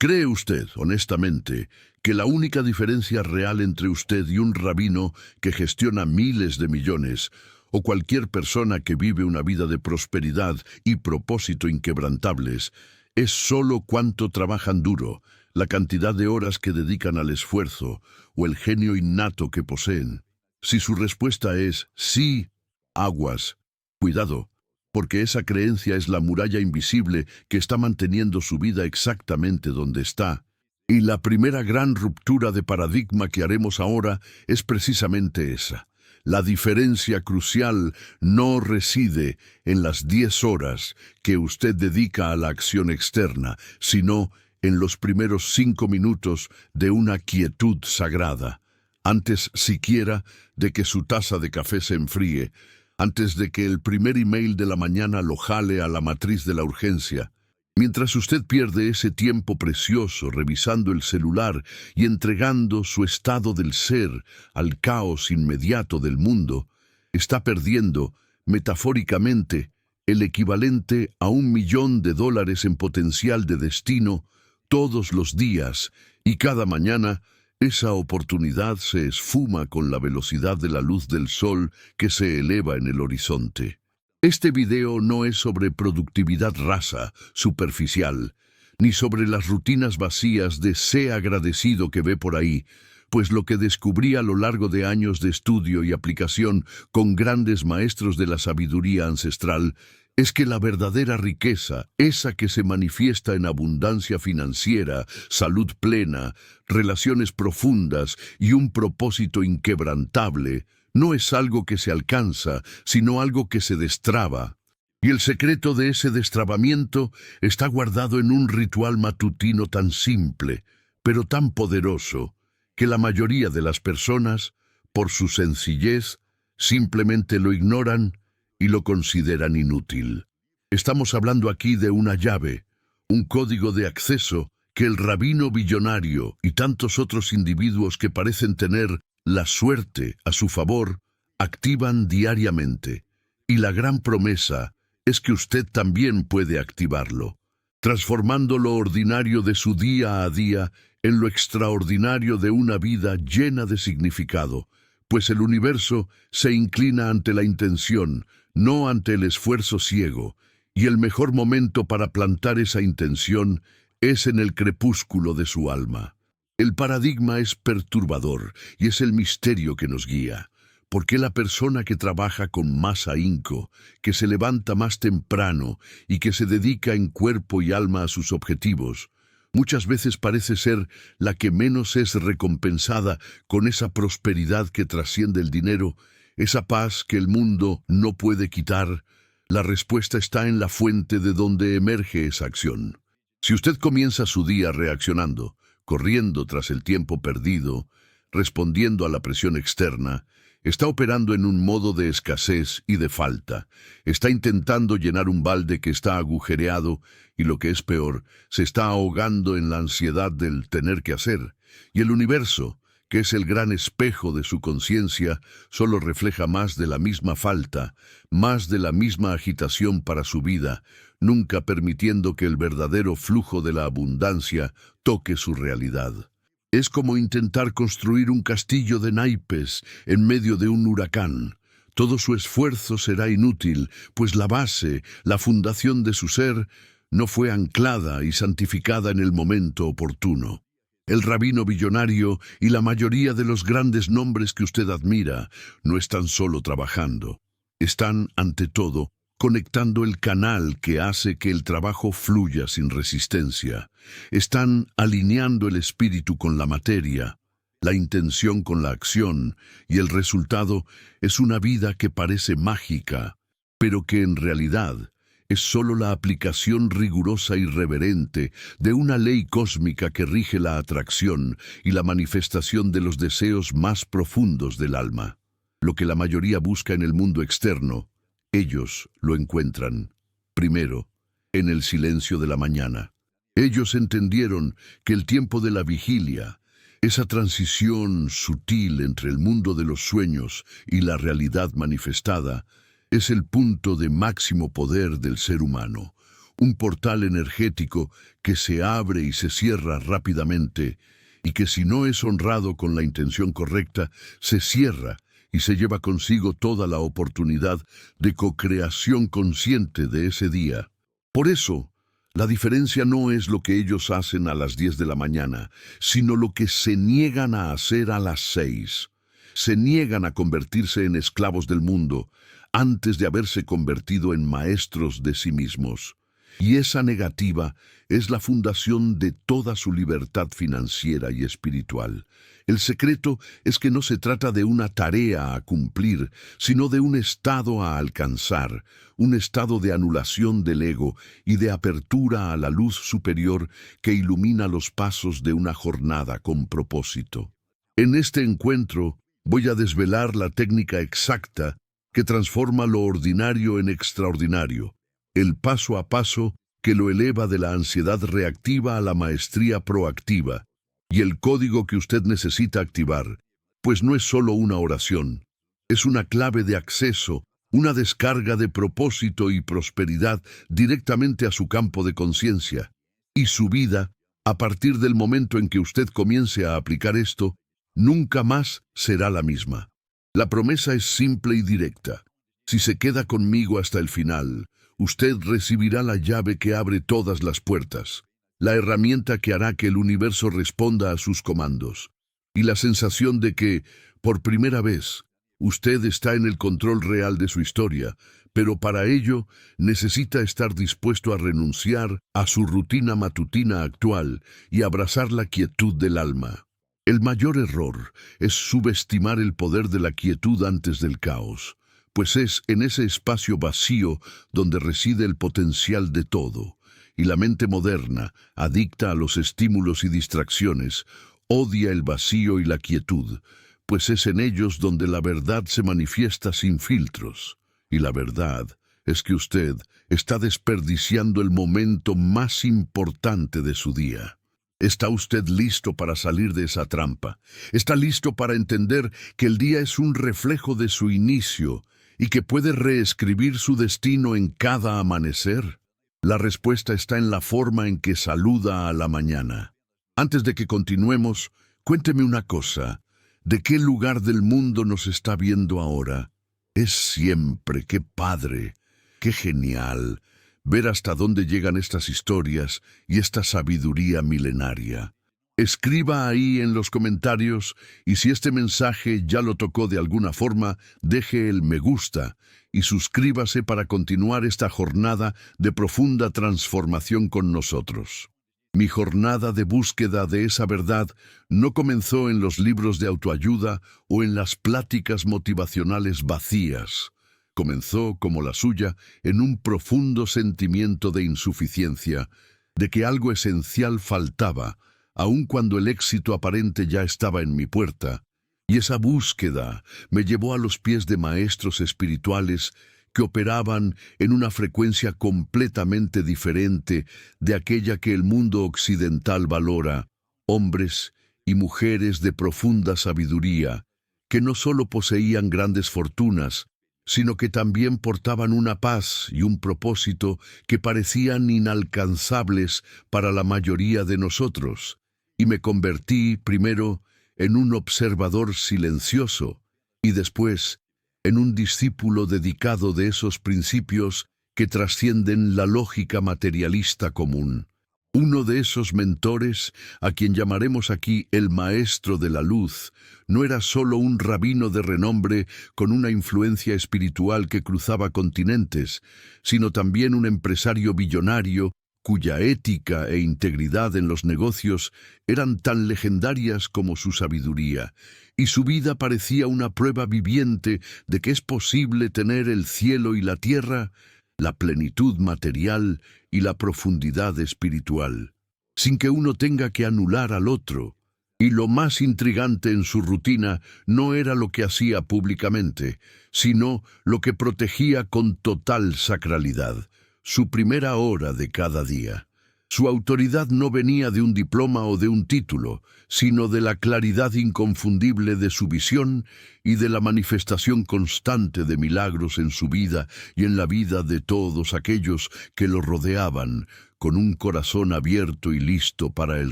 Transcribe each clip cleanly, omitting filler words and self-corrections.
¿Cree usted, honestamente, que la única diferencia real entre usted y un rabino que gestiona miles de millones, o cualquier persona que vive una vida de prosperidad y propósito inquebrantables, es solo cuánto trabajan duro, la cantidad de horas que dedican al esfuerzo o el genio innato que poseen? Si su respuesta es sí, aguas, cuidado, porque esa creencia es la muralla invisible que está manteniendo su vida exactamente donde está. Y la primera gran ruptura de paradigma que haremos ahora es precisamente esa. La diferencia crucial no reside en las 10 horas que usted dedica a la acción externa, sino en los primeros 5 minutos de una quietud sagrada, antes siquiera de que su taza de café se enfríe, antes de que el primer email de la mañana lo jale a la matriz de la urgencia. Mientras usted pierde ese tiempo precioso revisando el celular y entregando su estado del ser al caos inmediato del mundo, está perdiendo, metafóricamente, el equivalente a $1.000.000 en potencial de destino todos los días, y cada mañana esa oportunidad se esfuma con la velocidad de la luz del sol que se eleva en el horizonte. Este video no es sobre productividad rasa, superficial, ni sobre las rutinas vacías de sé agradecido que ve por ahí, pues lo que descubrí a lo largo de años de estudio y aplicación con grandes maestros de la sabiduría ancestral es que la verdadera riqueza, esa que se manifiesta en abundancia financiera, salud plena, relaciones profundas y un propósito inquebrantable, no es algo que se alcanza, sino algo que se destraba. Y el secreto de ese destrabamiento está guardado en un ritual matutino tan simple, pero tan poderoso, que la mayoría de las personas, por su sencillez, simplemente lo ignoran y lo consideran inútil. Estamos hablando aquí de una llave, un código de acceso que el rabino billonario y tantos otros individuos que parecen tener la suerte a su favor activan diariamente. Y la gran promesa es que usted también puede activarlo, transformando lo ordinario de su día a día en lo extraordinario de una vida llena de significado, pues el universo se inclina ante la intención, no ante el esfuerzo ciego, y el mejor momento para plantar esa intención es en el crepúsculo de su alma. El paradigma es perturbador y es el misterio que nos guía. ¿Por qué la persona que trabaja con más ahínco, que se levanta más temprano y que se dedica en cuerpo y alma a sus objetivos, muchas veces parece ser la que menos es recompensada con esa prosperidad que trasciende el dinero, esa paz que el mundo no puede quitar? La respuesta está en la fuente de donde emerge esa acción. Si usted comienza su día reaccionando, corriendo tras el tiempo perdido, respondiendo a la presión externa, está operando en un modo de escasez y de falta. Está intentando llenar un balde que está agujereado y, lo que es peor, se está ahogando en la ansiedad del tener que hacer. Y el universo, que es el gran espejo de su conciencia, solo refleja más de la misma falta, más de la misma agitación para su vida, nunca permitiendo que el verdadero flujo de la abundancia toque su realidad. Es como intentar construir un castillo de naipes en medio de un huracán. Todo su esfuerzo será inútil, pues la base, la fundación de su ser, no fue anclada y santificada en el momento oportuno. El rabino billonario y la mayoría de los grandes nombres que usted admira no están solo trabajando. Están, ante todo, conectando el canal que hace que el trabajo fluya sin resistencia. Están alineando el espíritu con la materia, la intención con la acción, y el resultado es una vida que parece mágica, pero que en realidad es solo la aplicación rigurosa y reverente de una ley cósmica que rige la atracción y la manifestación de los deseos más profundos del alma. Lo que la mayoría busca en el mundo externo, ellos lo encuentran, primero, en el silencio de la mañana. Ellos entendieron que el tiempo de la vigilia, esa transición sutil entre el mundo de los sueños y la realidad manifestada, es el punto de máximo poder del ser humano, un portal energético que se abre y se cierra rápidamente, y que si no es honrado con la intención correcta, se cierra y se lleva consigo toda la oportunidad de co-creación consciente de ese día. Por eso, la diferencia no es lo que ellos hacen a las 10 de la mañana, sino lo que se niegan a hacer a las 6. Se niegan a convertirse en esclavos del mundo antes de haberse convertido en maestros de sí mismos. Y esa negativa es la fundación de toda su libertad financiera y espiritual. El secreto es que no se trata de una tarea a cumplir, sino de un estado a alcanzar, un estado de anulación del ego y de apertura a la luz superior que ilumina los pasos de una jornada con propósito. En este encuentro voy a desvelar la técnica exacta que transforma lo ordinario en extraordinario, el paso a paso que lo eleva de la ansiedad reactiva a la maestría proactiva, y el código que usted necesita activar, pues no es solo una oración, es una clave de acceso, una descarga de propósito y prosperidad directamente a su campo de conciencia. Y su vida, a partir del momento en que usted comience a aplicar esto, nunca más será la misma. La promesa es simple y directa. Si se queda conmigo hasta el final, usted recibirá la llave que abre todas las puertas, la herramienta que hará que el universo responda a sus comandos, y la sensación de que, por primera vez, usted está en el control real de su historia, pero para ello necesita estar dispuesto a renunciar a su rutina matutina actual y abrazar la quietud del alma. El mayor error es subestimar el poder de la quietud antes del caos, pues es en ese espacio vacío donde reside el potencial de todo, y la mente moderna, adicta a los estímulos y distracciones, odia el vacío y la quietud, pues es en ellos donde la verdad se manifiesta sin filtros. Y la verdad es que usted está desperdiciando el momento más importante de su día. ¿Está usted listo para salir de esa trampa? ¿Está listo para entender que el día es un reflejo de su inicio y que puede reescribir su destino en cada amanecer? La respuesta está en la forma en que saluda a la mañana. Antes de que continuemos, cuénteme una cosa. ¿De qué lugar del mundo nos está viendo ahora? Es siempre, qué padre, qué genial ver hasta dónde llegan estas historias y esta sabiduría milenaria. Escriba ahí en los comentarios, y si este mensaje ya lo tocó de alguna forma, deje el me gusta y suscríbase para continuar esta jornada de profunda transformación con nosotros. Mi jornada de búsqueda de esa verdad no comenzó en los libros de autoayuda o en las pláticas motivacionales vacías. Comenzó, como la suya, en un profundo sentimiento de insuficiencia, de que algo esencial faltaba, aun cuando el éxito aparente ya estaba en mi puerta, y esa búsqueda me llevó a los pies de maestros espirituales que operaban en una frecuencia completamente diferente de aquella que el mundo occidental valora, hombres y mujeres de profunda sabiduría, que no solo poseían grandes fortunas, sino que también portaban una paz y un propósito que parecían inalcanzables para la mayoría de nosotros, y me convertí primero en un observador silencioso y después en un discípulo dedicado de esos principios que trascienden la lógica materialista común. Uno de esos mentores, a quien llamaremos aquí el Maestro de la Luz, no era solo un rabino de renombre con una influencia espiritual que cruzaba continentes, sino también un empresario billonario cuya ética e integridad en los negocios eran tan legendarias como su sabiduría, y su vida parecía una prueba viviente de que es posible tener el cielo y la tierra, la plenitud material y la profundidad espiritual, sin que uno tenga que anular al otro. Y lo más intrigante en su rutina no era lo que hacía públicamente, sino lo que protegía con total sacralidad, su primera hora de cada día. Su autoridad no venía de un diploma o de un título, sino de la claridad inconfundible de su visión y de la manifestación constante de milagros en su vida y en la vida de todos aquellos que lo rodeaban, con un corazón abierto y listo para el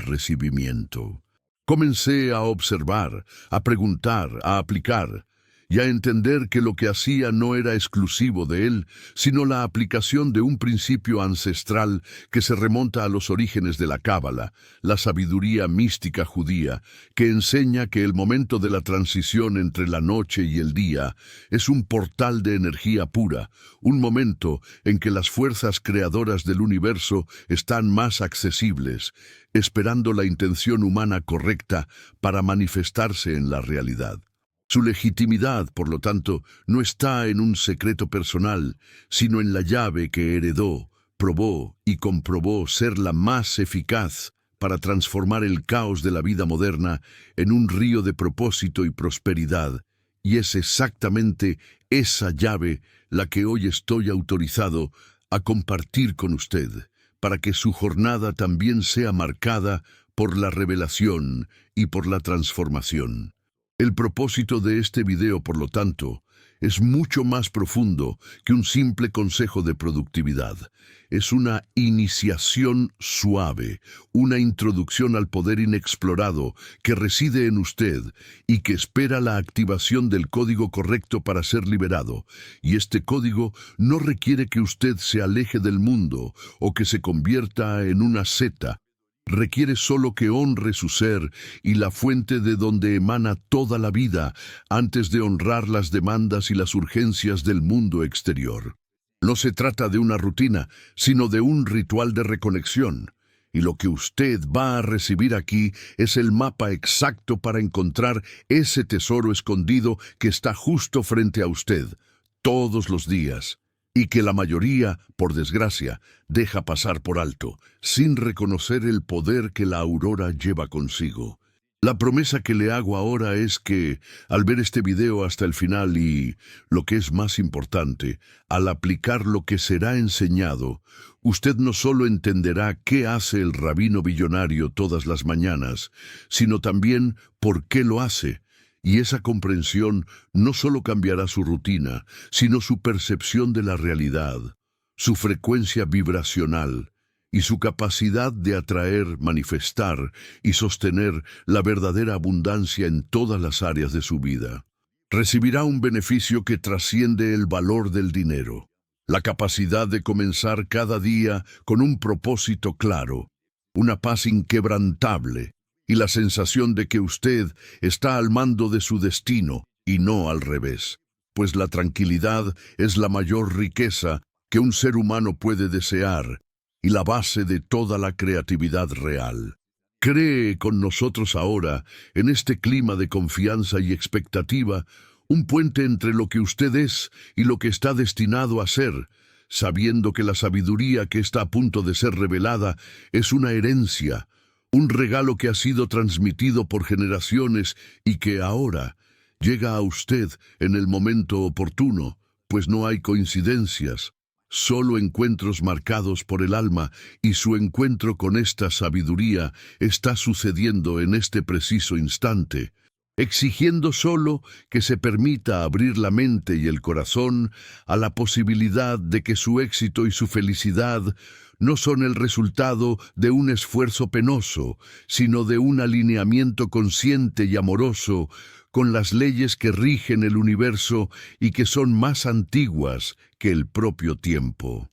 recibimiento. Comencé a observar, a preguntar, a aplicar, y a entender que lo que hacía no era exclusivo de él, sino la aplicación de un principio ancestral que se remonta a los orígenes de la Cábala, la sabiduría mística judía, que enseña que el momento de la transición entre la noche y el día es un portal de energía pura, un momento en que las fuerzas creadoras del universo están más accesibles, esperando la intención humana correcta para manifestarse en la realidad. Su legitimidad, por lo tanto, no está en un secreto personal, sino en la llave que heredó, probó y comprobó ser la más eficaz para transformar el caos de la vida moderna en un río de propósito y prosperidad. Y es exactamente esa llave la que hoy estoy autorizado a compartir con usted, para que su jornada también sea marcada por la revelación y por la transformación. El propósito de este video, por lo tanto, es mucho más profundo que un simple consejo de productividad. Es una iniciación suave, una introducción al poder inexplorado que reside en usted y que espera la activación del código correcto para ser liberado. Y este código no requiere que usted se aleje del mundo o que se convierta en una seta. Requiere solo que honre su ser y la fuente de donde emana toda la vida antes de honrar las demandas y las urgencias del mundo exterior. No se trata de una rutina, sino de un ritual de reconexión. Y lo que usted va a recibir aquí es el mapa exacto para encontrar ese tesoro escondido que está justo frente a usted, todos los días, y que la mayoría, por desgracia, deja pasar por alto, sin reconocer el poder que la aurora lleva consigo. La promesa que le hago ahora es que, al ver este video hasta el final y, lo que es más importante, al aplicar lo que será enseñado, usted no solo entenderá qué hace el rabino billonario todas las mañanas, sino también por qué lo hace. Y esa comprensión no solo cambiará su rutina, sino su percepción de la realidad, su frecuencia vibracional y su capacidad de atraer, manifestar y sostener la verdadera abundancia en todas las áreas de su vida. Recibirá un beneficio que trasciende el valor del dinero, la capacidad de comenzar cada día con un propósito claro, una paz inquebrantable, y la sensación de que usted está al mando de su destino y no al revés, pues la tranquilidad es la mayor riqueza que un ser humano puede desear y la base de toda la creatividad real. Cree con nosotros ahora, en este clima de confianza y expectativa, un puente entre lo que usted es y lo que está destinado a ser, sabiendo que la sabiduría que está a punto de ser revelada es una herencia, un regalo que ha sido transmitido por generaciones y que ahora llega a usted en el momento oportuno, pues no hay coincidencias, solo encuentros marcados por el alma, y su encuentro con esta sabiduría está sucediendo en este preciso instante, exigiendo solo que se permita abrir la mente y el corazón a la posibilidad de que su éxito y su felicidad no son el resultado de un esfuerzo penoso, sino de un alineamiento consciente y amoroso con las leyes que rigen el universo y que son más antiguas que el propio tiempo.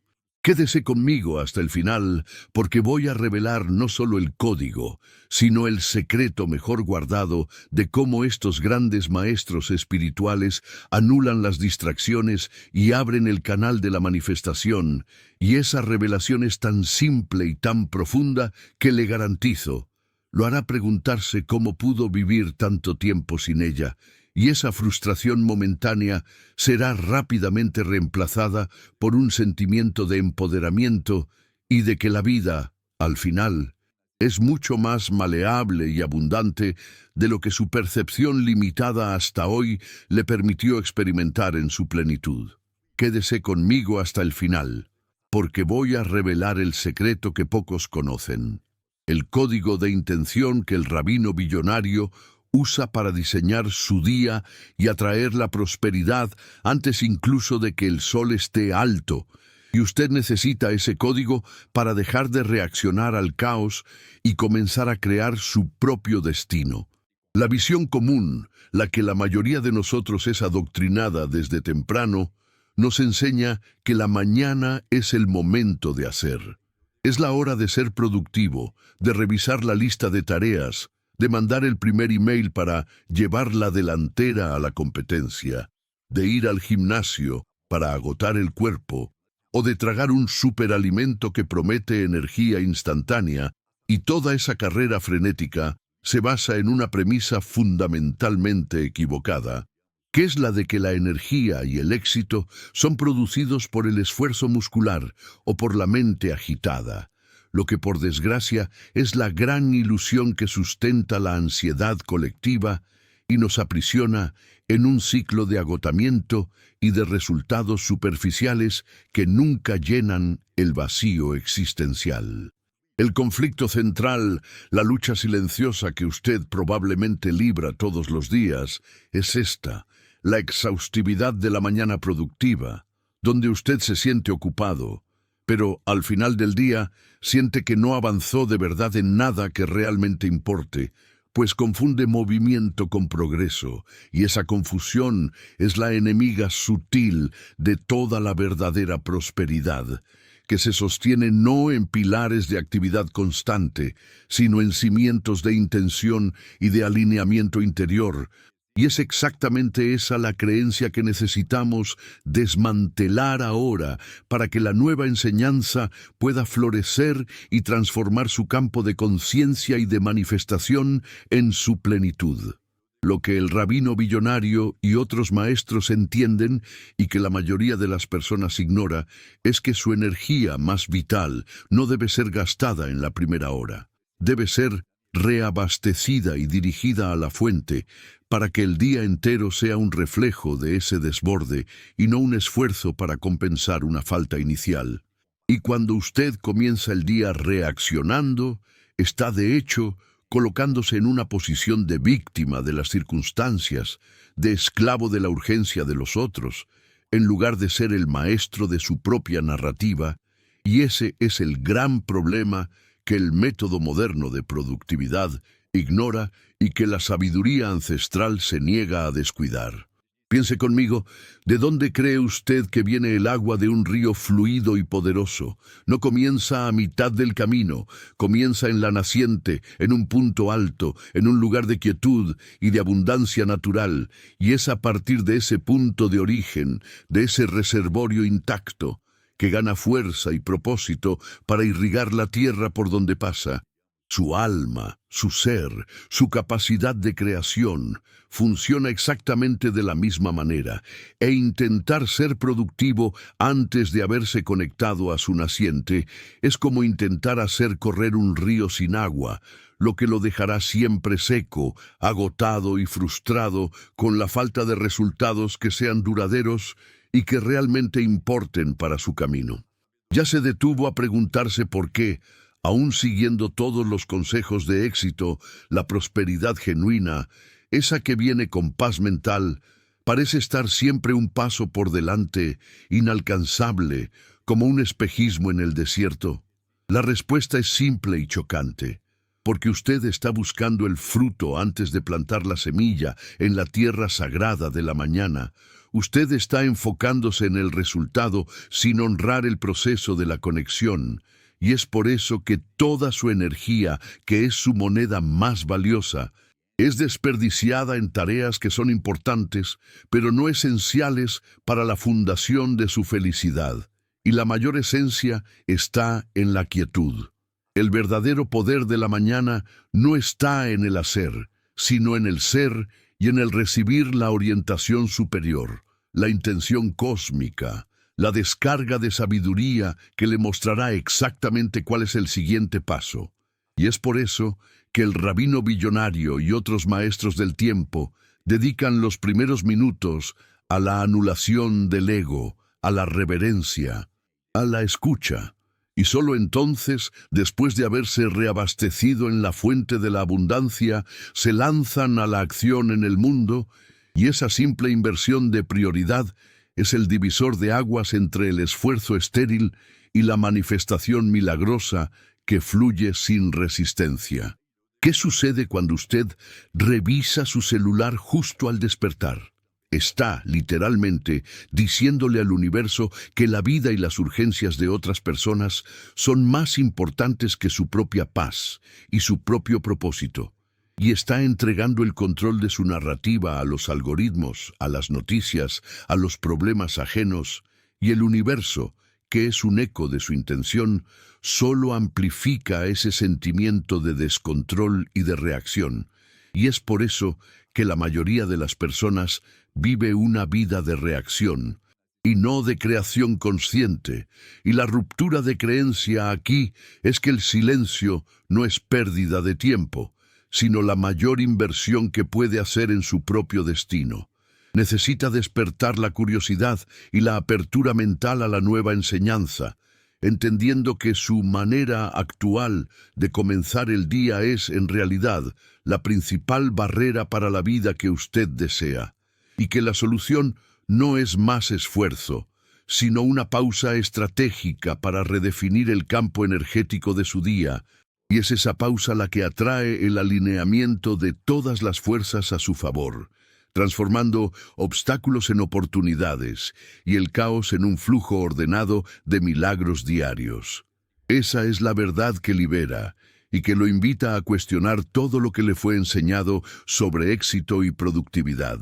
Quédese conmigo hasta el final, porque voy a revelar no solo el código, sino el secreto mejor guardado de cómo estos grandes maestros espirituales anulan las distracciones y abren el canal de la manifestación, y esa revelación es tan simple y tan profunda que le garantizo, lo hará preguntarse cómo pudo vivir tanto tiempo sin ella, y esa frustración momentánea será rápidamente reemplazada por un sentimiento de empoderamiento y de que la vida, al final, es mucho más maleable y abundante de lo que su percepción limitada hasta hoy le permitió experimentar en su plenitud. Quédese conmigo hasta el final. porque voy a revelar el secreto que pocos conocen, el código de intención que el rabino billonario usa para diseñar su día y atraer la prosperidad antes incluso de que el sol esté alto. Y usted necesita ese código para dejar de reaccionar al caos y comenzar a crear su propio destino. La visión común, la que la mayoría de nosotros es adoctrinada desde temprano, nos enseña que la mañana es el momento de hacer. Es la hora de ser productivo, de revisar la lista de tareas, de mandar el primer email para llevar la delantera a la competencia, de ir al gimnasio para agotar el cuerpo, o de tragar un superalimento que promete energía instantánea, y toda esa carrera frenética se basa en una premisa fundamentalmente equivocada, que es la de que la energía y el éxito son producidos por el esfuerzo muscular o por la mente agitada, lo que por desgracia es la gran ilusión que sustenta la ansiedad colectiva y nos aprisiona en un ciclo de agotamiento y de resultados superficiales que nunca llenan el vacío existencial. El conflicto central, la lucha silenciosa que usted probablemente libra todos los días, es esta: la exhaustividad de la mañana productiva, donde usted se siente ocupado, pero al final del día siente que no avanzó de verdad en nada que realmente importe, pues confunde movimiento con progreso, y esa confusión es la enemiga sutil de toda la verdadera prosperidad, que se sostiene no en pilares de actividad constante, sino en cimientos de intención y de alineamiento interior. Y es exactamente esa la creencia que necesitamos desmantelar ahora para que la nueva enseñanza pueda florecer y transformar su campo de conciencia y de manifestación en su plenitud. Lo que el rabino billonario y otros maestros entienden y que la mayoría de las personas ignora es que su energía más vital no debe ser gastada en la primera hora. Debe ser reabastecida y dirigida a la fuente para que el día entero sea un reflejo de ese desborde y no un esfuerzo para compensar una falta inicial. Y cuando usted comienza el día reaccionando, está de hecho colocándose en una posición de víctima de las circunstancias, de esclavo de la urgencia de los otros, en lugar de ser el maestro de su propia narrativa, y ese es el gran problema que el método moderno de productividad ignora y que la sabiduría ancestral se niega a descuidar. Piense conmigo, ¿de dónde cree usted que viene el agua de un río fluido y poderoso? No comienza a mitad del camino, comienza en la naciente, en un punto alto, en un lugar de quietud y de abundancia natural, y es a partir de ese punto de origen, de ese reservorio intacto, que gana fuerza y propósito para irrigar la tierra por donde pasa. Su alma, su ser, su capacidad de creación funciona exactamente de la misma manera, e intentar ser productivo antes de haberse conectado a su naciente es como intentar hacer correr un río sin agua, lo que lo dejará siempre seco, agotado y frustrado con la falta de resultados que sean duraderos y que realmente importen para su camino. Ya se detuvo a preguntarse por qué, aún siguiendo todos los consejos de éxito, la prosperidad genuina, esa que viene con paz mental, parece estar siempre un paso por delante, inalcanzable, como un espejismo en el desierto. La respuesta es simple y chocante, porque usted está buscando el fruto antes de plantar la semilla en la tierra sagrada de la mañana. Usted está enfocándose en el resultado sin honrar el proceso de la conexión, y es por eso que toda su energía, que es su moneda más valiosa, es desperdiciada en tareas que son importantes, pero no esenciales para la fundación de su felicidad. Y la mayor esencia está en la quietud. El verdadero poder de la mañana no está en el hacer, sino en el ser y en el recibir la orientación superior, la intención cósmica, la descarga de sabiduría que le mostrará exactamente cuál es el siguiente paso. Y es por eso que el rabino billonario y otros maestros del tiempo dedican los primeros minutos a la anulación del ego, a la reverencia, a la escucha, y solo entonces, después de haberse reabastecido en la fuente de la abundancia, se lanzan a la acción en el mundo, y esa simple inversión de prioridad es el divisor de aguas entre el esfuerzo estéril y la manifestación milagrosa que fluye sin resistencia. ¿Qué sucede cuando usted revisa su celular justo al despertar? Está, literalmente, diciéndole al universo que la vida y las urgencias de otras personas son más importantes que su propia paz y su propio propósito. Y está entregando el control de su narrativa a los algoritmos, a las noticias, a los problemas ajenos, y el universo, que es un eco de su intención, solo amplifica ese sentimiento de descontrol y de reacción. Y es por eso que la mayoría de las personas vive una vida de reacción y no de creación consciente. Y la ruptura de creencia aquí es que el silencio no es pérdida de tiempo, sino la mayor inversión que puede hacer en su propio destino. Necesita despertar la curiosidad y la apertura mental a la nueva enseñanza, entendiendo que su manera actual de comenzar el día es, en realidad, la principal barrera para la vida que usted desea, y que la solución no es más esfuerzo, sino una pausa estratégica para redefinir el campo energético de su día, y es esa pausa la que atrae el alineamiento de todas las fuerzas a su favor, transformando obstáculos en oportunidades y el caos en un flujo ordenado de milagros diarios. Esa es la verdad que libera y que lo invita a cuestionar todo lo que le fue enseñado sobre éxito y productividad.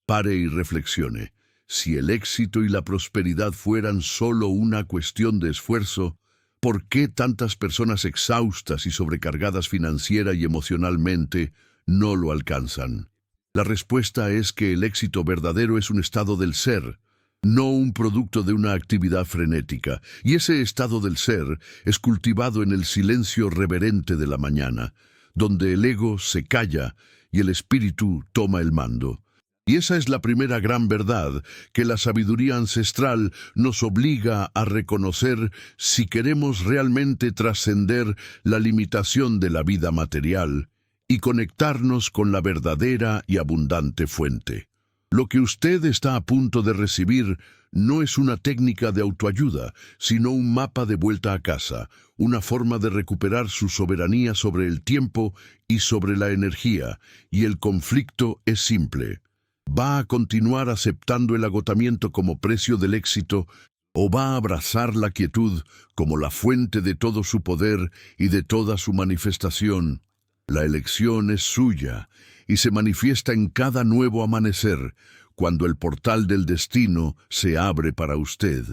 Pare y reflexione. Si el éxito y la prosperidad fueran solo una cuestión de esfuerzo, ¿por qué tantas personas exhaustas y sobrecargadas financiera y emocionalmente no lo alcanzan? La respuesta es que el éxito verdadero es un estado del ser, no un producto de una actividad frenética, y ese estado del ser es cultivado en el silencio reverente de la mañana, donde el ego se calla y el espíritu toma el mando. Y esa es la primera gran verdad que la sabiduría ancestral nos obliga a reconocer si queremos realmente trascender la limitación de la vida material y conectarnos con la verdadera y abundante fuente. Lo que usted está a punto de recibir no es una técnica de autoayuda, sino un mapa de vuelta a casa, una forma de recuperar su soberanía sobre el tiempo y sobre la energía, y el conflicto es simple. ¿Va a continuar aceptando el agotamiento como precio del éxito o va a abrazar la quietud como la fuente de todo su poder y de toda su manifestación? La elección es suya y se manifiesta en cada nuevo amanecer, cuando el portal del destino se abre para usted,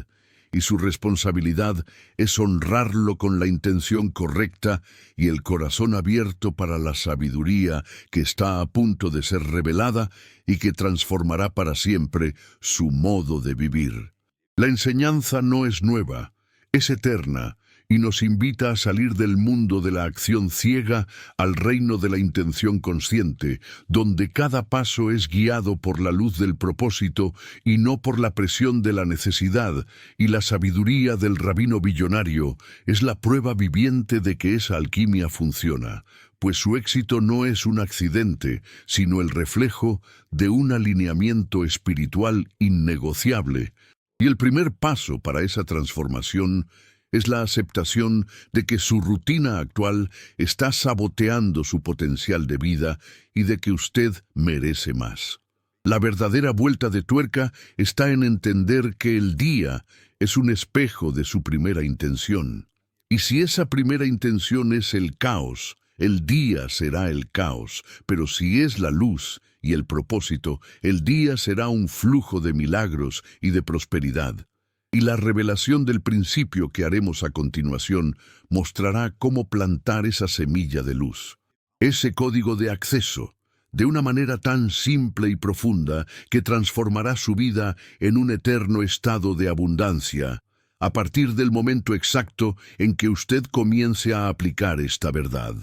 y su responsabilidad es honrarlo con la intención correcta y el corazón abierto para la sabiduría que está a punto de ser revelada y que transformará para siempre su modo de vivir. La enseñanza no es nueva, es eterna, y nos invita a salir del mundo de la acción ciega al reino de la intención consciente, donde cada paso es guiado por la luz del propósito y no por la presión de la necesidad, y la sabiduría del rabino billonario es la prueba viviente de que esa alquimia funciona, pues su éxito no es un accidente, sino el reflejo de un alineamiento espiritual innegociable. Y el primer paso para esa transformación es la aceptación de que su rutina actual está saboteando su potencial de vida y de que usted merece más. La verdadera vuelta de tuerca está en entender que el día es un espejo de su primera intención. Y si esa primera intención es el caos, el día será el caos, pero si es la luz y el propósito, el día será un flujo de milagros y de prosperidad. Y la revelación del principio que haremos a continuación mostrará cómo plantar esa semilla de luz, ese código de acceso, de una manera tan simple y profunda que transformará su vida en un eterno estado de abundancia, a partir del momento exacto en que usted comience a aplicar esta verdad.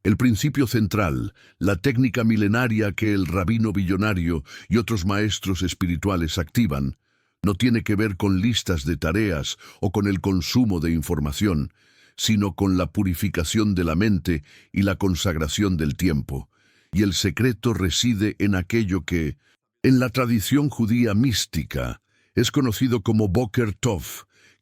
El principio central, la técnica milenaria que el rabino billonario y otros maestros espirituales activan, No tiene que ver con listas de tareas o con el consumo de información, sino con la purificación de la mente y la consagración del tiempo. Y el secreto reside en aquello que, en la tradición judía mística, es conocido como Boker Tov,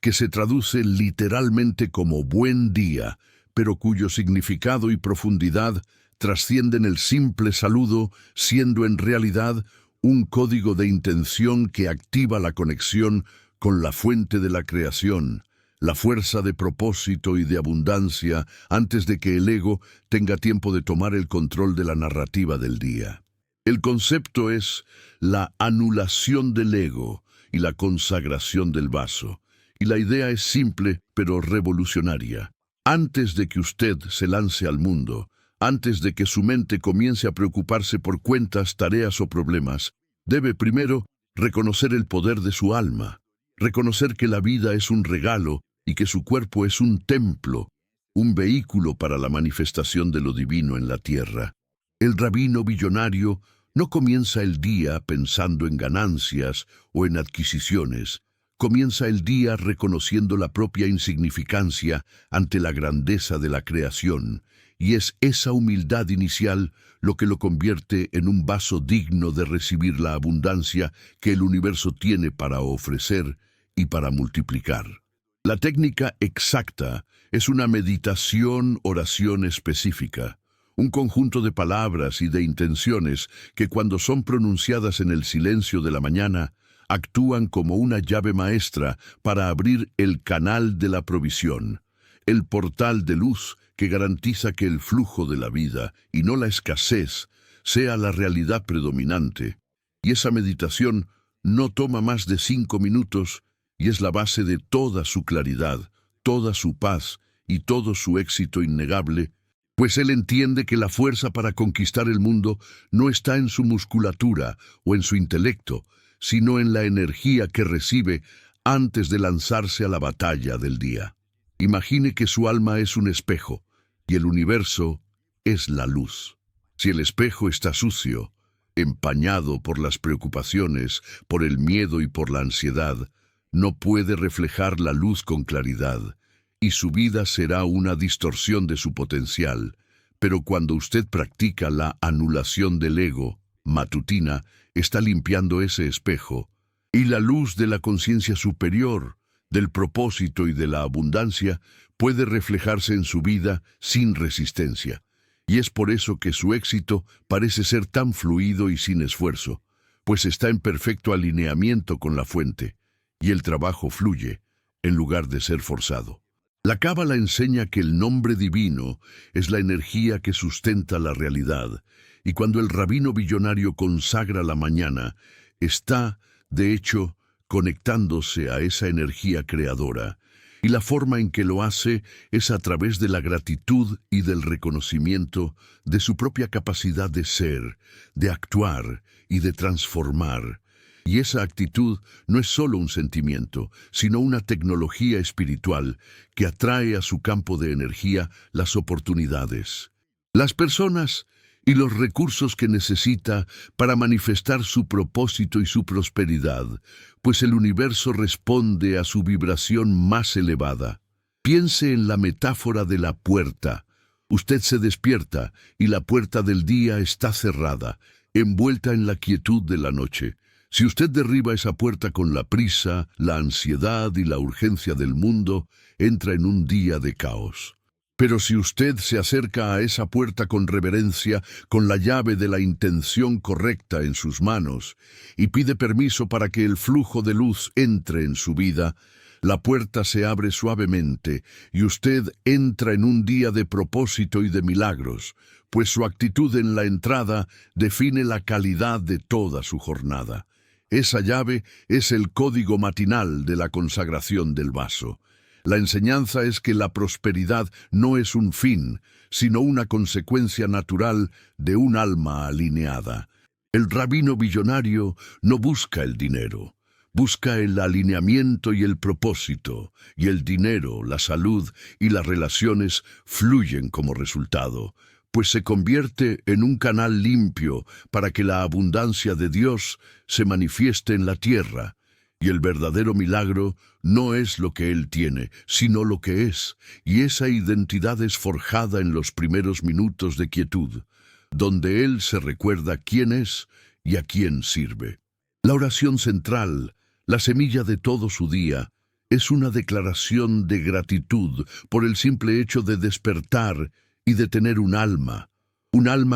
que se traduce literalmente como buen día, pero cuyo significado y profundidad trascienden el simple saludo, siendo en realidad un código de intención que activa la conexión con la fuente de la creación, la fuerza de propósito y de abundancia antes de que el ego tenga tiempo de tomar el control de la narrativa del día. El concepto es la anulación del ego y la consagración del vaso, y la idea es simple pero revolucionaria. Antes de que usted se lance al mundo, antes de que su mente comience a preocuparse por cuentas, tareas o problemas, debe primero reconocer el poder de su alma, reconocer que la vida es un regalo y que su cuerpo es un templo, un vehículo para la manifestación de lo divino en la tierra. El rabino billonario no comienza el día pensando en ganancias o en adquisiciones. Comienza el día reconociendo la propia insignificancia ante la grandeza de la creación, y es esa humildad inicial lo que lo convierte en un vaso digno de recibir la abundancia que el universo tiene para ofrecer y para multiplicar. La técnica exacta es una meditación-oración específica, un conjunto de palabras y de intenciones que cuando son pronunciadas en el silencio de la mañana, actúan como una llave maestra para abrir el canal de la provisión, el portal de luz que garantiza que el flujo de la vida, y no la escasez, sea la realidad predominante. Y esa meditación no toma más de 5 minutos y es la base de toda su claridad, toda su paz y todo su éxito innegable, pues él entiende que la fuerza para conquistar el mundo no está en su musculatura o en su intelecto, sino en la energía que recibe antes de lanzarse a la batalla del día. Imagine que su alma es un espejo y el universo es la luz. Si el espejo está sucio, empañado por las preocupaciones, por el miedo y por la ansiedad, no puede reflejar la luz con claridad, y su vida será una distorsión de su potencial. Pero cuando usted practica la anulación del ego, matutina, está limpiando ese espejo, y la luz de la conciencia superior, del propósito y de la abundancia, puede reflejarse en su vida sin resistencia. Y es por eso que su éxito parece ser tan fluido y sin esfuerzo, pues está en perfecto alineamiento con la fuente, y el trabajo fluye, en lugar de ser forzado. La Cábala enseña que el nombre divino es la energía que sustenta la realidad, y cuando el rabino billonario consagra la mañana, está, de hecho, conectándose a esa energía creadora, y la forma en que lo hace es a través de la gratitud y del reconocimiento de su propia capacidad de ser, de actuar y de transformar. Y esa actitud no es solo un sentimiento, sino una tecnología espiritual que atrae a su campo de energía las oportunidades, las personas y los recursos que necesita para manifestar su propósito y su prosperidad, pues el universo responde a su vibración más elevada. Piense en la metáfora de la puerta. Usted se despierta y la puerta del día está cerrada, envuelta en la quietud de la noche. Si usted derriba esa puerta con la prisa, la ansiedad y la urgencia del mundo, entra en un día de caos. Pero si usted se acerca a esa puerta con reverencia, con la llave de la intención correcta en sus manos, y pide permiso para que el flujo de luz entre en su vida, la puerta se abre suavemente y usted entra en un día de propósito y de milagros, pues su actitud en la entrada define la calidad de toda su jornada. Esa llave es el código matinal de la consagración del vaso. La enseñanza es que la prosperidad no es un fin, sino una consecuencia natural de un alma alineada. El rabino billonario no busca el dinero, busca el alineamiento y el propósito, y el dinero, la salud y las relaciones fluyen como resultado, pues se convierte en un canal limpio para que la abundancia de Dios se manifieste en la tierra. Y el verdadero milagro no es lo que él tiene, sino lo que es, y esa identidad es forjada en los primeros minutos de quietud, donde él se recuerda quién es y a quién sirve. La oración central, la semilla de todo su día, es una declaración de gratitud por el simple hecho de despertar y de tener un alma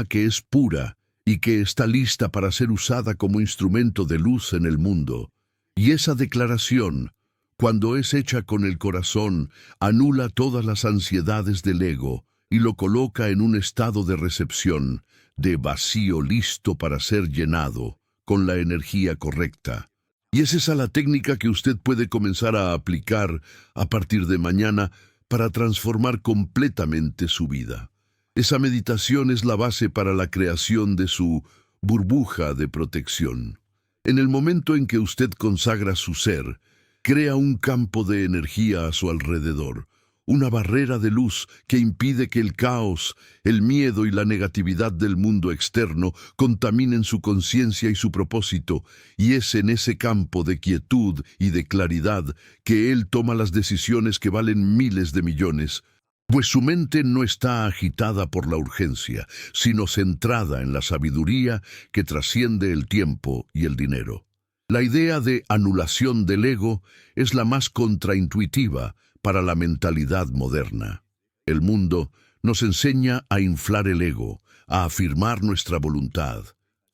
que es pura y que está lista para ser usada como instrumento de luz en el mundo. Y esa declaración, cuando es hecha con el corazón, anula todas las ansiedades del ego y lo coloca en un estado de recepción, de vacío listo para ser llenado con la energía correcta. Y es esa la técnica que usted puede comenzar a aplicar a partir de mañana para transformar completamente su vida. Esa meditación es la base para la creación de su burbuja de protección. En el momento en que usted consagra su ser, crea un campo de energía a su alrededor, una barrera de luz que impide que el caos, el miedo y la negatividad del mundo externo contaminen su conciencia y su propósito, y es en ese campo de quietud y de claridad que él toma las decisiones que valen miles de millones, pues su mente no está agitada por la urgencia, sino centrada en la sabiduría que trasciende el tiempo y el dinero. La idea de anulación del ego es la más contraintuitiva para la mentalidad moderna. El mundo nos enseña a inflar el ego, a afirmar nuestra voluntad,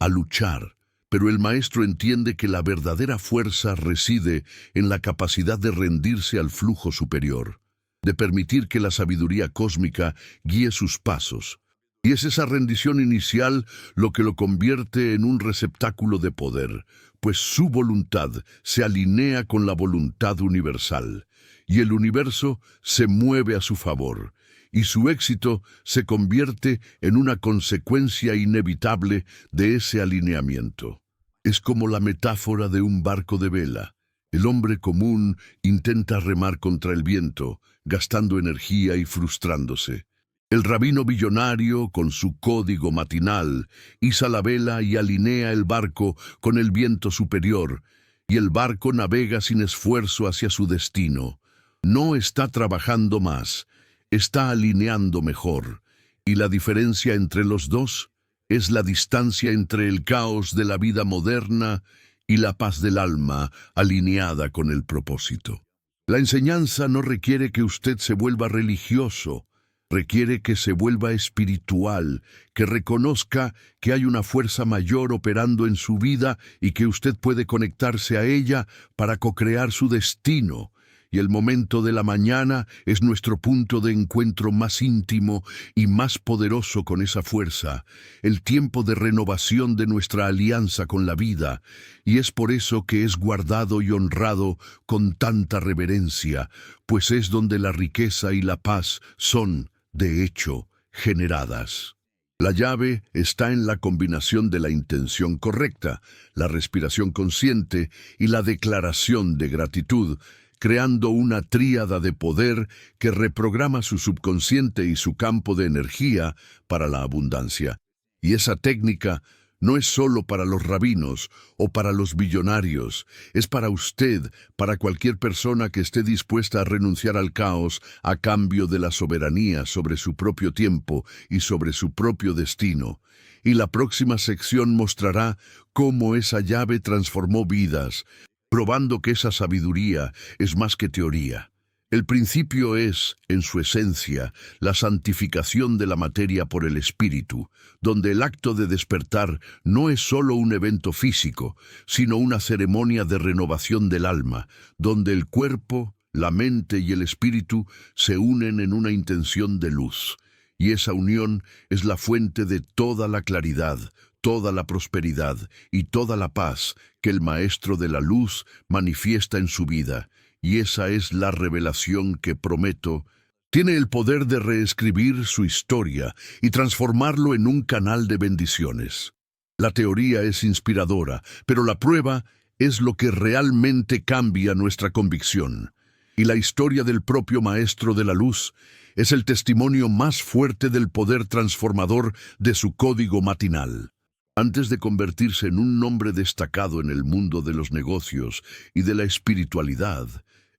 a luchar, pero el maestro entiende que la verdadera fuerza reside en la capacidad de rendirse al flujo superior, de permitir que la sabiduría cósmica guíe sus pasos. Y es esa rendición inicial lo que lo convierte en un receptáculo de poder, pues su voluntad se alinea con la voluntad universal, y el universo se mueve a su favor, y su éxito se convierte en una consecuencia inevitable de ese alineamiento. Es como la metáfora de un barco de vela. El hombre común intenta remar contra el viento, gastando energía y frustrándose. El rabino billonario, con su código matinal, iza la vela y alinea el barco con el viento superior, y el barco navega sin esfuerzo hacia su destino. No está trabajando más, está alineando mejor, y la diferencia entre los dos es la distancia entre el caos de la vida moderna y la paz del alma alineada con el propósito. La enseñanza no requiere que usted se vuelva religioso, requiere que se vuelva espiritual, que reconozca que hay una fuerza mayor operando en su vida y que usted puede conectarse a ella para co-crear su destino. Y el momento de la mañana es nuestro punto de encuentro más íntimo y más poderoso con esa fuerza, el tiempo de renovación de nuestra alianza con la vida, y es por eso que es guardado y honrado con tanta reverencia, pues es donde la riqueza y la paz son, de hecho, generadas. La llave está en la combinación de la intención correcta, la respiración consciente y la declaración de gratitud, creando una tríada de poder que reprograma su subconsciente y su campo de energía para la abundancia. Y esa técnica no es solo para los rabinos o para los billonarios, es para usted, para cualquier persona que esté dispuesta a renunciar al caos a cambio de la soberanía sobre su propio tiempo y sobre su propio destino. Y la próxima sección mostrará cómo esa llave transformó vidas, probando que esa sabiduría es más que teoría. El principio es, en su esencia, la santificación de la materia por el espíritu, donde el acto de despertar no es solo un evento físico, sino una ceremonia de renovación del alma, donde el cuerpo, la mente y el espíritu se unen en una intención de luz. Y esa unión es la fuente de toda la claridad, toda la prosperidad y toda la paz que el Maestro de la Luz manifiesta en su vida, y esa es la revelación que, prometo, tiene el poder de reescribir su historia y transformarlo en un canal de bendiciones. La teoría es inspiradora, pero la prueba es lo que realmente cambia nuestra convicción. Y la historia del propio Maestro de la Luz es el testimonio más fuerte del poder transformador de su código matinal. Antes de convertirse en un nombre destacado en el mundo de los negocios y de la espiritualidad,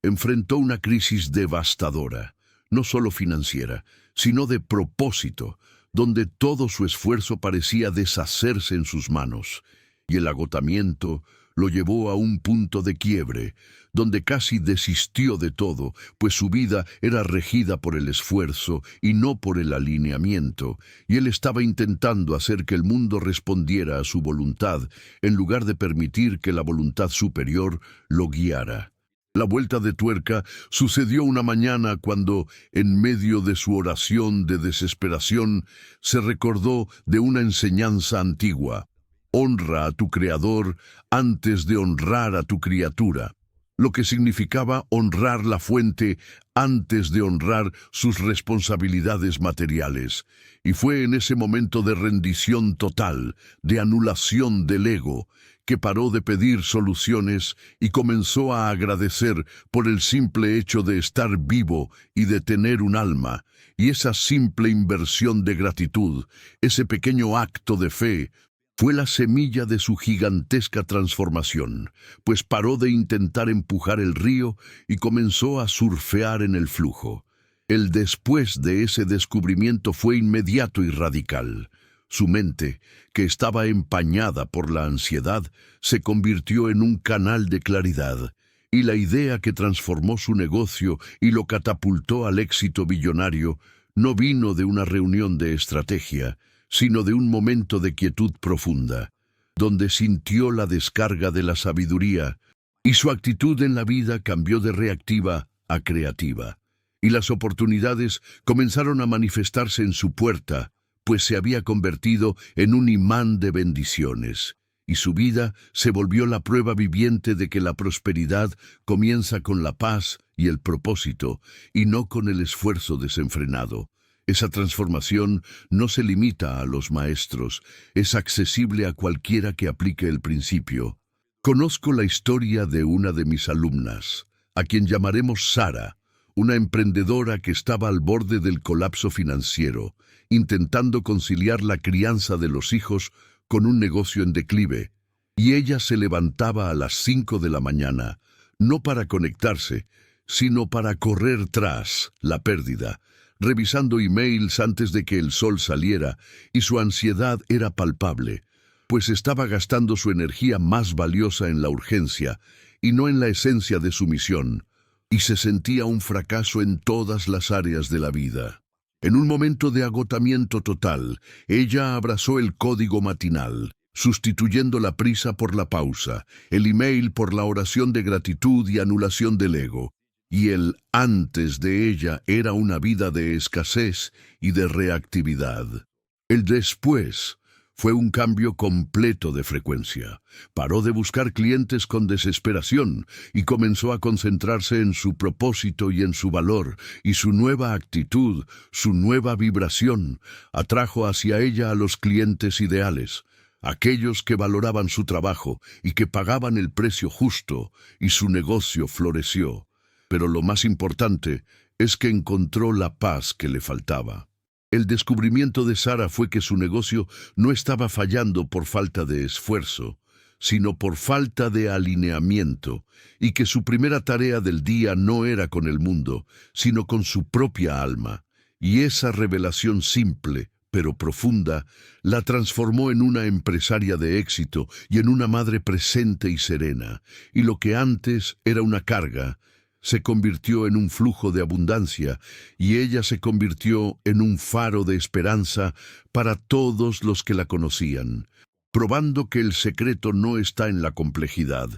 enfrentó una crisis devastadora, no solo financiera, sino de propósito, donde todo su esfuerzo parecía deshacerse en sus manos, y el agotamiento lo llevó a un punto de quiebre, donde casi desistió de todo, pues su vida era regida por el esfuerzo y no por el alineamiento, y él estaba intentando hacer que el mundo respondiera a su voluntad, en lugar de permitir que la voluntad superior lo guiara. La vuelta de tuerca sucedió una mañana cuando, en medio de su oración de desesperación, se recordó de una enseñanza antigua: honra a tu Creador antes de honrar a tu criatura, lo que significaba honrar la fuente antes de honrar sus responsabilidades materiales. Y fue en ese momento de rendición total, de anulación del ego, que paró de pedir soluciones y comenzó a agradecer por el simple hecho de estar vivo y de tener un alma. Y esa simple inversión de gratitud, ese pequeño acto de fe, fue la semilla de su gigantesca transformación, pues paró de intentar empujar el río y comenzó a surfear en el flujo. El después de ese descubrimiento fue inmediato y radical. Su mente, que estaba empañada por la ansiedad, se convirtió en un canal de claridad, y la idea que transformó su negocio y lo catapultó al éxito billonario no vino de una reunión de estrategia, sino de un momento de quietud profunda, donde sintió la descarga de la sabiduría, y su actitud en la vida cambió de reactiva a creativa, y las oportunidades comenzaron a manifestarse en su puerta, pues se había convertido en un imán de bendiciones, y su vida se volvió la prueba viviente de que la prosperidad comienza con la paz y el propósito, y no con el esfuerzo desenfrenado. Esa transformación no se limita a los maestros, es accesible a cualquiera que aplique el principio. Conozco la historia de una de mis alumnas, a quien llamaremos Sara, una emprendedora que estaba al borde del colapso financiero, intentando conciliar la crianza de los hijos con un negocio en declive, y ella se levantaba a las 5 de la mañana, no para conectarse, sino para correr tras la pérdida, revisando emails antes de que el sol saliera, y su ansiedad era palpable, pues estaba gastando su energía más valiosa en la urgencia y no en la esencia de su misión, y se sentía un fracaso en todas las áreas de la vida. En un momento de agotamiento total, ella abrazó el código matinal, sustituyendo la prisa por la pausa, el email por la oración de gratitud y anulación del ego. Y el antes de ella era una vida de escasez y de reactividad. El después fue un cambio completo de frecuencia. Paró de buscar clientes con desesperación y comenzó a concentrarse en su propósito y en su valor, y su nueva actitud, su nueva vibración, atrajo hacia ella a los clientes ideales, aquellos que valoraban su trabajo y que pagaban el precio justo, y su negocio floreció. Pero lo más importante es que encontró la paz que le faltaba. El descubrimiento de Sara fue que su negocio no estaba fallando por falta de esfuerzo, sino por falta de alineamiento, y que su primera tarea del día no era con el mundo, sino con su propia alma. Y esa revelación simple, pero profunda, la transformó en una empresaria de éxito y en una madre presente y serena, y lo que antes era una carga, se convirtió en un flujo de abundancia, y ella se convirtió en un faro de esperanza para todos los que la conocían, probando que el secreto no está en la complejidad,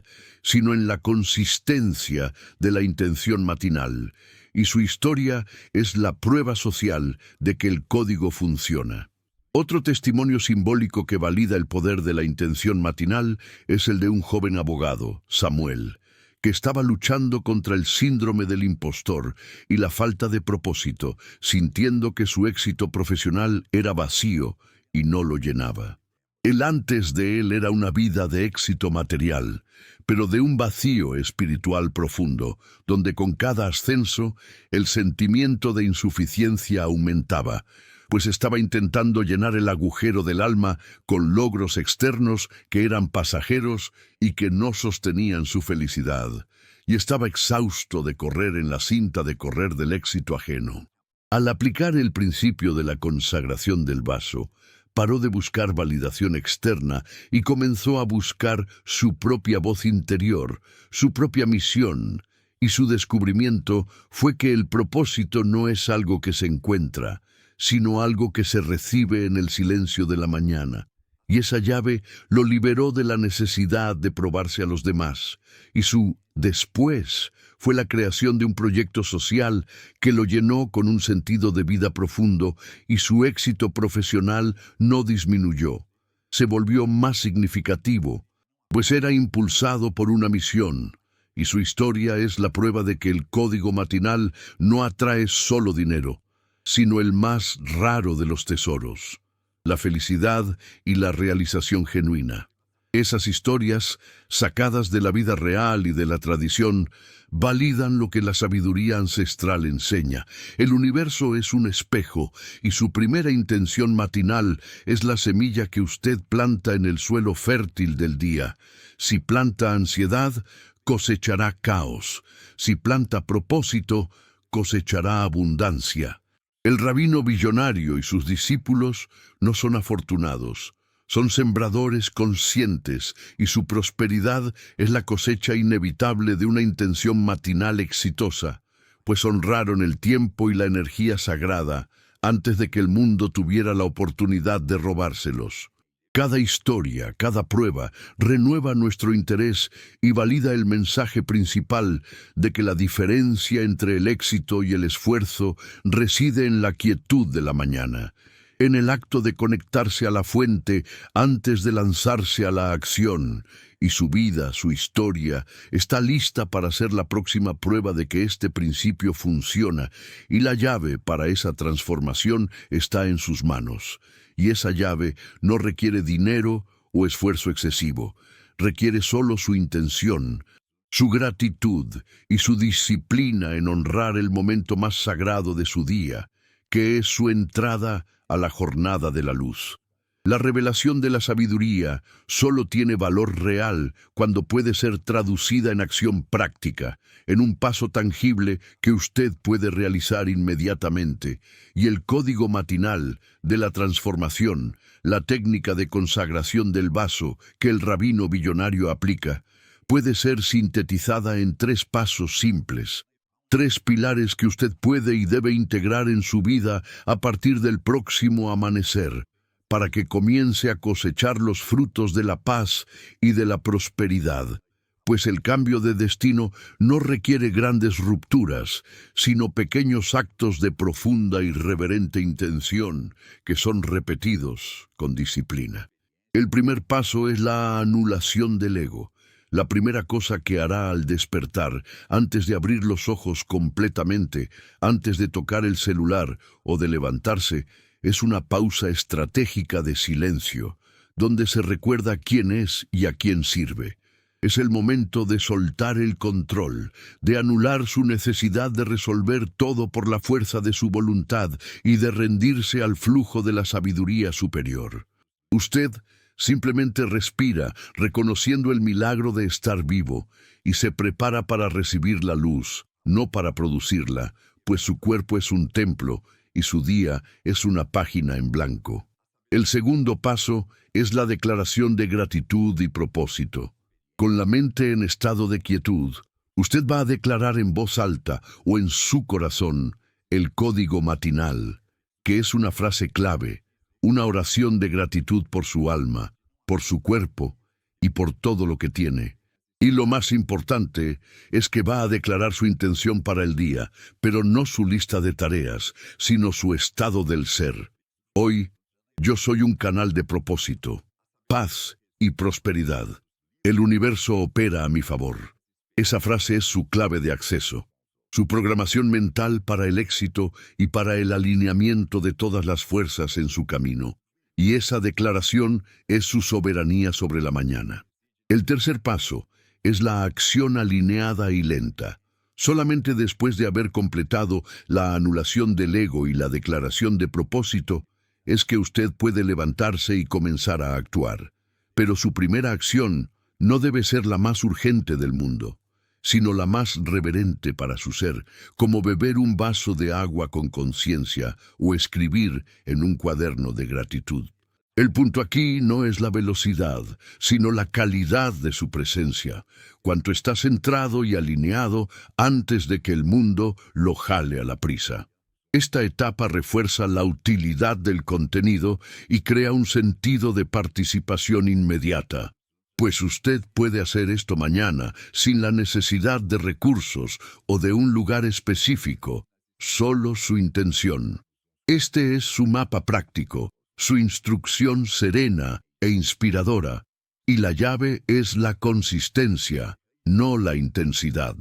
sino en la consistencia de la intención matinal, y su historia es la prueba social de que el código funciona. Otro testimonio simbólico que valida el poder de la intención matinal es el de un joven abogado, Samuel, que estaba luchando contra el síndrome del impostor y la falta de propósito, sintiendo que su éxito profesional era vacío y no lo llenaba. El antes de él era una vida de éxito material, pero de un vacío espiritual profundo, donde con cada ascenso el sentimiento de insuficiencia aumentaba, pues estaba intentando llenar el agujero del alma con logros externos que eran pasajeros y que no sostenían su felicidad, y estaba exhausto de correr en la cinta de correr del éxito ajeno. Al aplicar el principio de la consagración del vaso, paró de buscar validación externa y comenzó a buscar su propia voz interior, su propia misión, y su descubrimiento fue que el propósito no es algo que se encuentra, sino algo que se recibe en el silencio de la mañana. Y esa llave lo liberó de la necesidad de probarse a los demás, y su después fue la creación de un proyecto social que lo llenó con un sentido de vida profundo, y su éxito profesional no disminuyó. Se volvió más significativo, pues era impulsado por una misión, y su historia es la prueba de que el código matinal no atrae solo dinero, sino el más raro de los tesoros: la felicidad y la realización genuina. Esas historias, sacadas de la vida real y de la tradición, validan lo que la sabiduría ancestral enseña. El universo es un espejo, y su primera intención matinal es la semilla que usted planta en el suelo fértil del día. Si planta ansiedad, cosechará caos. Si planta propósito, cosechará abundancia. El rabino billonario y sus discípulos no son afortunados, son sembradores conscientes, y su prosperidad es la cosecha inevitable de una intención matinal exitosa, pues honraron el tiempo y la energía sagrada antes de que el mundo tuviera la oportunidad de robárselos. Cada historia, cada prueba, renueva nuestro interés y valida el mensaje principal de que la diferencia entre el éxito y el esfuerzo reside en la quietud de la mañana, en el acto de conectarse a la fuente antes de lanzarse a la acción, y su vida, su historia, está lista para ser la próxima prueba de que este principio funciona, y la llave para esa transformación está en sus manos. Y esa llave no requiere dinero o esfuerzo excesivo, requiere solo su intención, su gratitud y su disciplina en honrar el momento más sagrado de su día, que es su entrada a la jornada de la luz. La revelación de la sabiduría solo tiene valor real cuando puede ser traducida en acción práctica, en un paso tangible que usted puede realizar inmediatamente, y el código matinal de la transformación, la técnica de consagración del vaso que el rabino billonario aplica, puede ser sintetizada en 3 pasos simples. 3 pilares que usted puede y debe integrar en su vida a partir del próximo amanecer, para que comience a cosechar los frutos de la paz y de la prosperidad, pues el cambio de destino no requiere grandes rupturas, sino pequeños actos de profunda y reverente intención que son repetidos con disciplina. El primer paso es la anulación del ego. La primera cosa que hará al despertar, antes de abrir los ojos completamente, antes de tocar el celular o de levantarse, es una pausa estratégica de silencio, donde se recuerda quién es y a quién sirve. Es el momento de soltar el control, de anular su necesidad de resolver todo por la fuerza de su voluntad y de rendirse al flujo de la sabiduría superior. Usted simplemente respira, reconociendo el milagro de estar vivo, y se prepara para recibir la luz, no para producirla, pues su cuerpo es un templo y su día es una página en blanco. El segundo paso es la declaración de gratitud y propósito. Con la mente en estado de quietud, usted va a declarar en voz alta o en su corazón el código matinal, que es una frase clave, una oración de gratitud por su alma, por su cuerpo y por todo lo que tiene. Y lo más importante es que va a declarar su intención para el día, pero no su lista de tareas, sino su estado del ser. Hoy, yo soy un canal de propósito, paz y prosperidad. El universo opera a mi favor. Esa frase es su clave de acceso, su programación mental para el éxito y para el alineamiento de todas las fuerzas en su camino. Y esa declaración es su soberanía sobre la mañana. El tercer paso es la acción alineada y lenta. Solamente después de haber completado la anulación del ego y la declaración de propósito, es que usted puede levantarse y comenzar a actuar. Pero su primera acción no debe ser la más urgente del mundo, sino la más reverente para su ser, como beber un vaso de agua con conciencia o escribir en un cuaderno de gratitud. El punto aquí no es la velocidad, sino la calidad de su presencia, cuanto está centrado y alineado antes de que el mundo lo jale a la prisa. Esta etapa refuerza la utilidad del contenido y crea un sentido de participación inmediata, pues usted puede hacer esto mañana sin la necesidad de recursos o de un lugar específico, solo su intención. Este es su mapa práctico, su instrucción serena e inspiradora, y la llave es la consistencia, no la intensidad.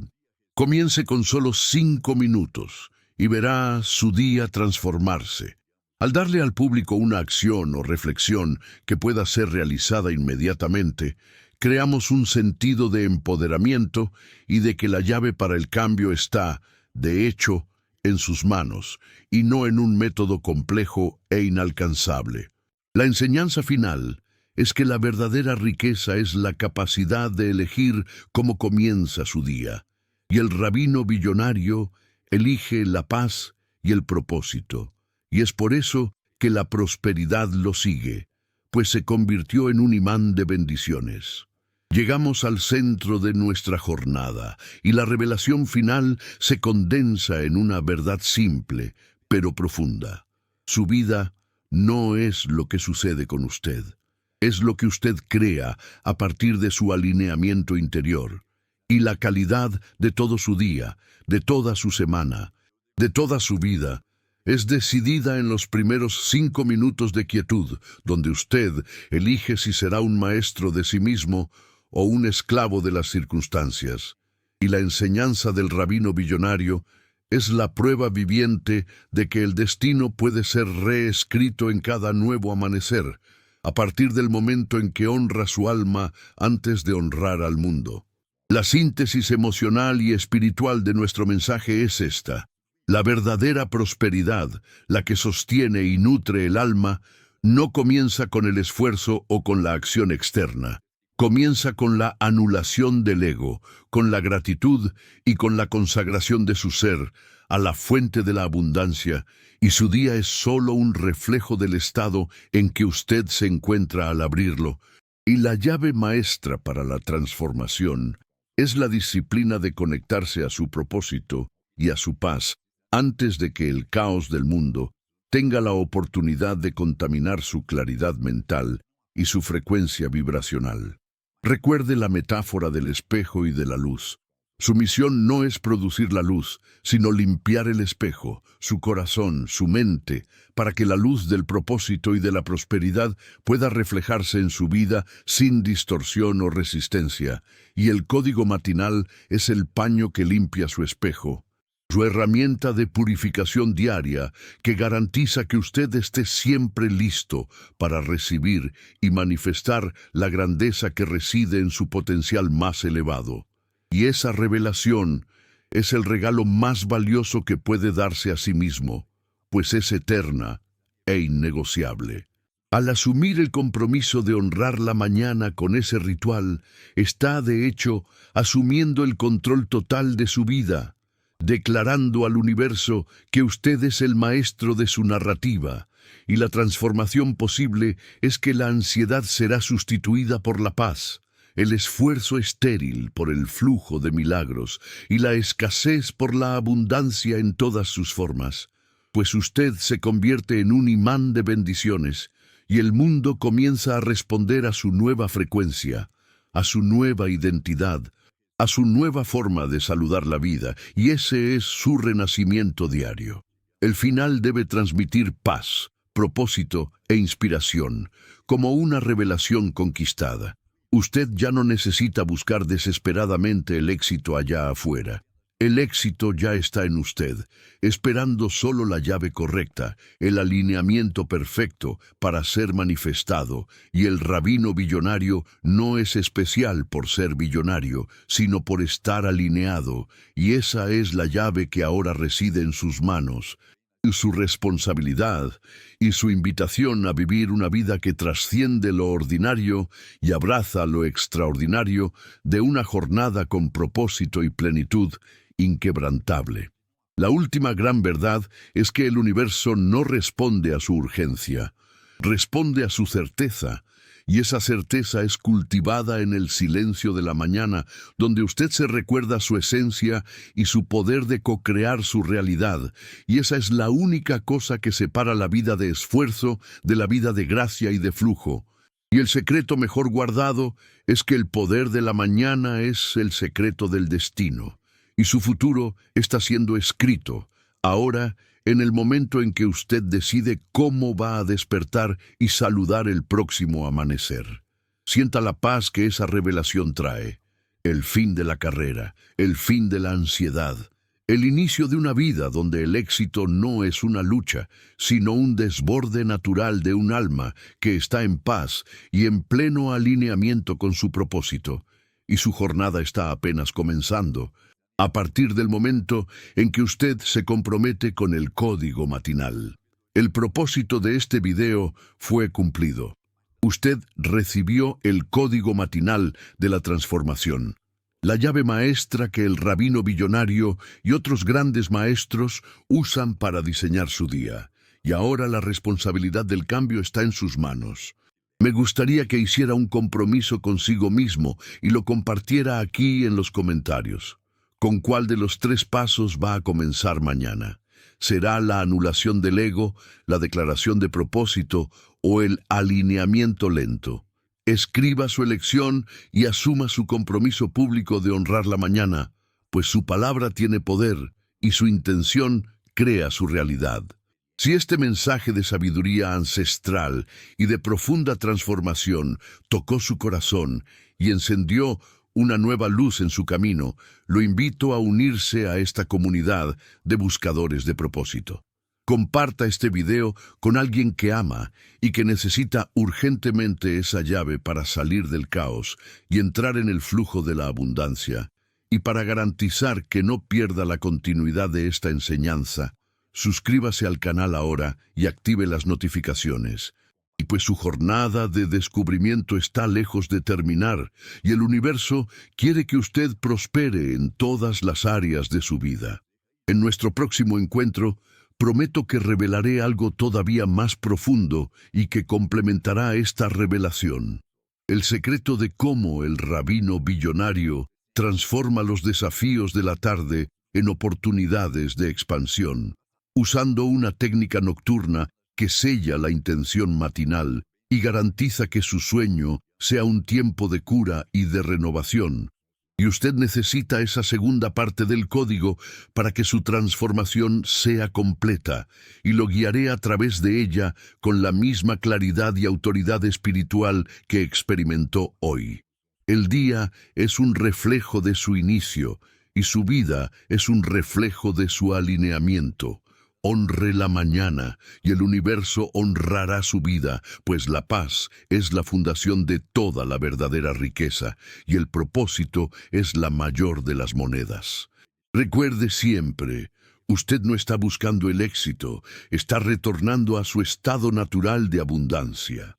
Comience con solo 5 minutos y verá su día transformarse. Al darle al público una acción o reflexión que pueda ser realizada inmediatamente, creamos un sentido de empoderamiento y de que la llave para el cambio está, de hecho, en sus manos, y no en un método complejo e inalcanzable. La enseñanza final es que la verdadera riqueza es la capacidad de elegir cómo comienza su día, y el rabino billonario elige la paz y el propósito, y es por eso que la prosperidad lo sigue, pues se convirtió en un imán de bendiciones. Llegamos al centro de nuestra jornada, y la revelación final se condensa en una verdad simple, pero profunda. Su vida no es lo que sucede con usted, es lo que usted crea a partir de su alineamiento interior, y la calidad de todo su día, de toda su semana, de toda su vida, es decidida en los primeros 5 minutos de quietud, donde usted elige si será un maestro de sí mismo o un esclavo de las circunstancias. Y la enseñanza del rabino billonario es la prueba viviente de que el destino puede ser reescrito en cada nuevo amanecer, a partir del momento en que honra su alma antes de honrar al mundo. La síntesis emocional y espiritual de nuestro mensaje es esta: la verdadera prosperidad, la que sostiene y nutre el alma, no comienza con el esfuerzo o con la acción externa. Comienza con la anulación del ego, con la gratitud y con la consagración de su ser a la fuente de la abundancia, y su día es solo un reflejo del estado en que usted se encuentra al abrirlo. Y la llave maestra para la transformación es la disciplina de conectarse a su propósito y a su paz antes de que el caos del mundo tenga la oportunidad de contaminar su claridad mental y su frecuencia vibracional. Recuerde la metáfora del espejo y de la luz. Su misión no es producir la luz, sino limpiar el espejo, su corazón, su mente, para que la luz del propósito y de la prosperidad pueda reflejarse en su vida sin distorsión o resistencia. Y el código matinal es el paño que limpia su espejo, su herramienta de purificación diaria que garantiza que usted esté siempre listo para recibir y manifestar la grandeza que reside en su potencial más elevado. Y esa revelación es el regalo más valioso que puede darse a sí mismo, pues es eterna e innegociable. Al asumir el compromiso de honrar la mañana con ese ritual, está de hecho asumiendo el control total de su vida, declarando al universo que usted es el maestro de su narrativa, y la transformación posible es que la ansiedad será sustituida por la paz, el esfuerzo estéril por el flujo de milagros y la escasez por la abundancia en todas sus formas, pues usted se convierte en un imán de bendiciones y el mundo comienza a responder a su nueva frecuencia, a su nueva identidad, a su nueva forma de saludar la vida, y ese es su renacimiento diario. El final debe transmitir paz, propósito e inspiración, como una revelación conquistada. Usted ya no necesita buscar desesperadamente el éxito allá afuera. El éxito ya está en usted, esperando solo la llave correcta, el alineamiento perfecto para ser manifestado, y el rabino billonario no es especial por ser billonario, sino por estar alineado, y esa es la llave que ahora reside en sus manos. Su responsabilidad y su invitación a vivir una vida que trasciende lo ordinario y abraza lo extraordinario de una jornada con propósito y plenitud inquebrantable. La última gran verdad es que el universo no responde a su urgencia, responde a su certeza, y esa certeza es cultivada en el silencio de la mañana, donde usted se recuerda su esencia y su poder de co-crear su realidad, y esa es la única cosa que separa la vida de esfuerzo de la vida de gracia y de flujo. Y el secreto mejor guardado es que el poder de la mañana es el secreto del destino, y su futuro está siendo escrito, ahora, en el momento en que usted decide cómo va a despertar y saludar el próximo amanecer. Sienta la paz que esa revelación trae, el fin de la carrera, el fin de la ansiedad, el inicio de una vida donde el éxito no es una lucha, sino un desborde natural de un alma que está en paz y en pleno alineamiento con su propósito, y su jornada está apenas comenzando, a partir del momento en que usted se compromete con el código matinal. El propósito de este video fue cumplido. Usted recibió el código matinal de la transformación, la llave maestra que el rabino billonario y otros grandes maestros usan para diseñar su día. Y ahora la responsabilidad del cambio está en sus manos. Me gustaría que hiciera un compromiso consigo mismo y lo compartiera aquí en los comentarios. ¿Con cuál de los 3 pasos va a comenzar mañana? ¿Será la anulación del ego, la declaración de propósito o el alineamiento lento? Escriba su elección y asuma su compromiso público de honrar la mañana, pues su palabra tiene poder y su intención crea su realidad. Si este mensaje de sabiduría ancestral y de profunda transformación tocó su corazón y encendió una nueva luz en su camino, lo invito a unirse a esta comunidad de buscadores de propósito. Comparta este video con alguien que ama y que necesita urgentemente esa llave para salir del caos y entrar en el flujo de la abundancia. Y para garantizar que no pierda la continuidad de esta enseñanza, suscríbase al canal ahora y active las notificaciones. Y pues su jornada de descubrimiento está lejos de terminar, y el universo quiere que usted prospere en todas las áreas de su vida. En nuestro próximo encuentro, prometo que revelaré algo todavía más profundo y que complementará esta revelación. El secreto de cómo el rabino billonario transforma los desafíos de la tarde en oportunidades de expansión, usando una técnica nocturna que sella la intención matinal y garantiza que su sueño sea un tiempo de cura y de renovación. Y usted necesita esa segunda parte del código para que su transformación sea completa, y lo guiaré a través de ella con la misma claridad y autoridad espiritual que experimentó hoy. El día es un reflejo de su inicio, y su vida es un reflejo de su alineamiento. Honre la mañana, y el universo honrará su vida, pues la paz es la fundación de toda la verdadera riqueza, y el propósito es la mayor de las monedas. Recuerde siempre, usted no está buscando el éxito, está retornando a su estado natural de abundancia.